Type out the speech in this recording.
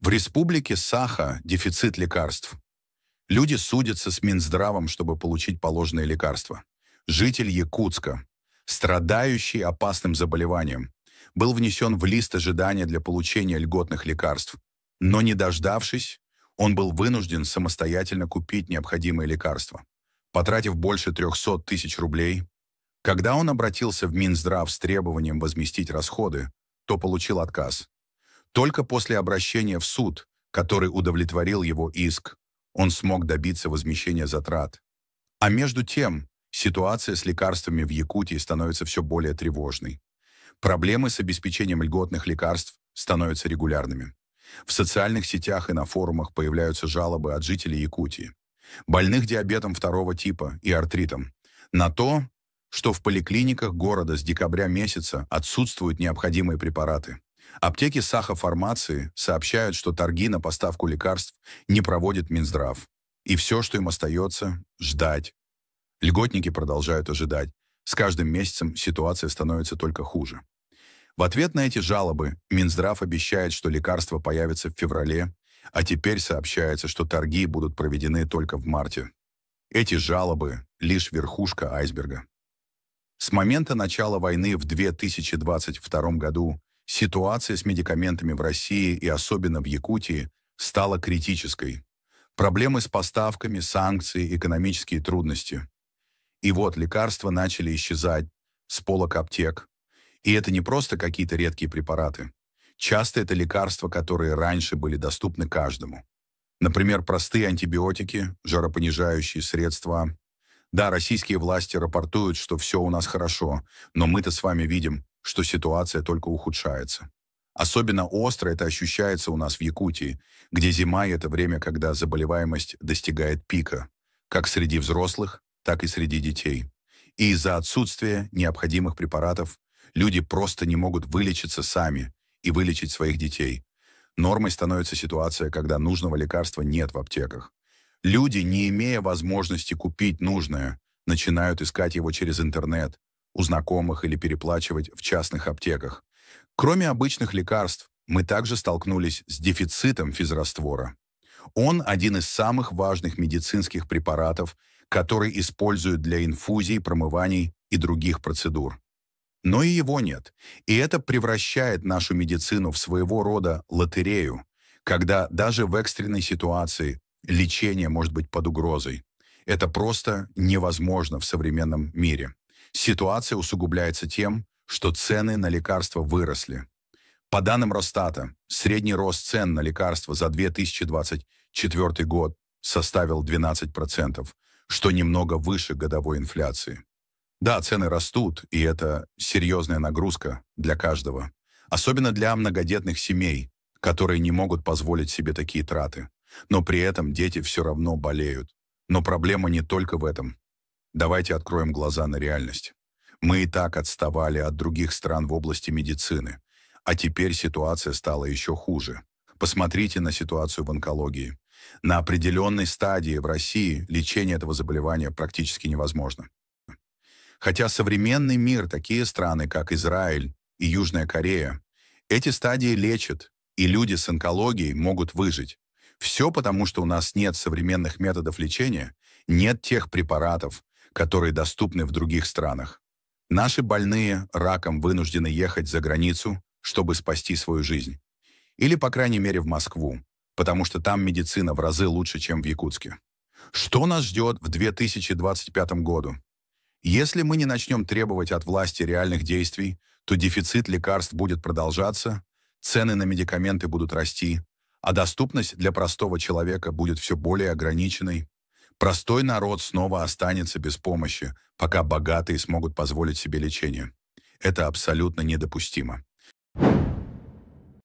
В республике Саха дефицит лекарств. Люди судятся с Минздравом, чтобы получить положенные лекарства. Житель Якутска, страдающий опасным заболеванием, был внесен в лист ожидания для получения льготных лекарств. Но не дождавшись, он был вынужден самостоятельно купить необходимые лекарства, потратив больше 300 тысяч рублей. Когда он обратился в Минздрав с требованием возместить расходы, то получил отказ. Только после обращения в суд, который удовлетворил его иск, он смог добиться возмещения затрат. А между тем, ситуация с лекарствами в Якутии становится все более тревожной. Проблемы с обеспечением льготных лекарств становятся регулярными. В социальных сетях и на форумах появляются жалобы от жителей Якутии, больных диабетом второго типа и артритом, на то, что в поликлиниках города с декабря месяца отсутствуют необходимые препараты. Аптеки Саха-фармации сообщают, что торги на поставку лекарств не проводит Минздрав. И все, что им остается, ждать. Льготники продолжают ожидать. С каждым месяцем ситуация становится только хуже. В ответ на эти жалобы Минздрав обещает, что лекарства появятся в феврале, а теперь сообщается, что торги будут проведены только в марте. Эти жалобы – лишь верхушка айсберга. С момента начала войны в 2022 году ситуация с медикаментами в России и особенно в Якутии стала критической. Проблемы с поставками, санкции, экономические трудности. И вот лекарства начали исчезать с полок аптек. И это не просто какие-то редкие препараты. Часто это лекарства, которые раньше были доступны каждому. Например, простые антибиотики, жаропонижающие средства. Да, российские власти рапортуют, что все у нас хорошо, но мы-то с вами видим, что ситуация только ухудшается. Особенно остро это ощущается у нас в Якутии, где зима – это время, когда заболеваемость достигает пика, как среди взрослых, так и среди детей. И из-за отсутствия необходимых препаратов люди просто не могут вылечиться сами и вылечить своих детей. Нормой становится ситуация, когда нужного лекарства нет в аптеках. Люди, не имея возможности купить нужное, начинают искать его через интернет, у знакомых или переплачивать в частных аптеках. Кроме обычных лекарств, мы также столкнулись с дефицитом физраствора. Он один из самых важных медицинских препаратов, который используют для инфузий, промываний и других процедур. Но и его нет. И это превращает нашу медицину в своего рода лотерею, когда даже в экстренной ситуации лечение может быть под угрозой. Это просто невозможно в современном мире. Ситуация усугубляется тем, что цены на лекарства выросли. По данным Росстата, средний рост цен на лекарства за 2024 год составил 12%, что немного выше годовой инфляции. Да, цены растут, и это серьезная нагрузка для каждого. Особенно для многодетных семей, которые не могут позволить себе такие траты. Но при этом дети все равно болеют. Но проблема не только в этом. Давайте откроем глаза на реальность. Мы и так отставали от других стран в области медицины, а теперь ситуация стала еще хуже. Посмотрите на ситуацию в онкологии. На определенной стадии в России лечение этого заболевания практически невозможно. Хотя современный мир, такие страны, как Израиль и Южная Корея, эти стадии лечат, и люди с онкологией могут выжить. Все потому, что у нас нет современных методов лечения, нет тех препаратов, которые доступны в других странах. Наши больные раком вынуждены ехать за границу, чтобы спасти свою жизнь. Или, по крайней мере, в Москву, потому что там медицина в разы лучше, чем в Якутске. Что нас ждет в 2025 году? Если мы не начнем требовать от власти реальных действий, то дефицит лекарств будет продолжаться, цены на медикаменты будут расти, а доступность для простого человека будет все более ограниченной. Простой народ снова останется без помощи, пока богатые смогут позволить себе лечение. Это абсолютно недопустимо.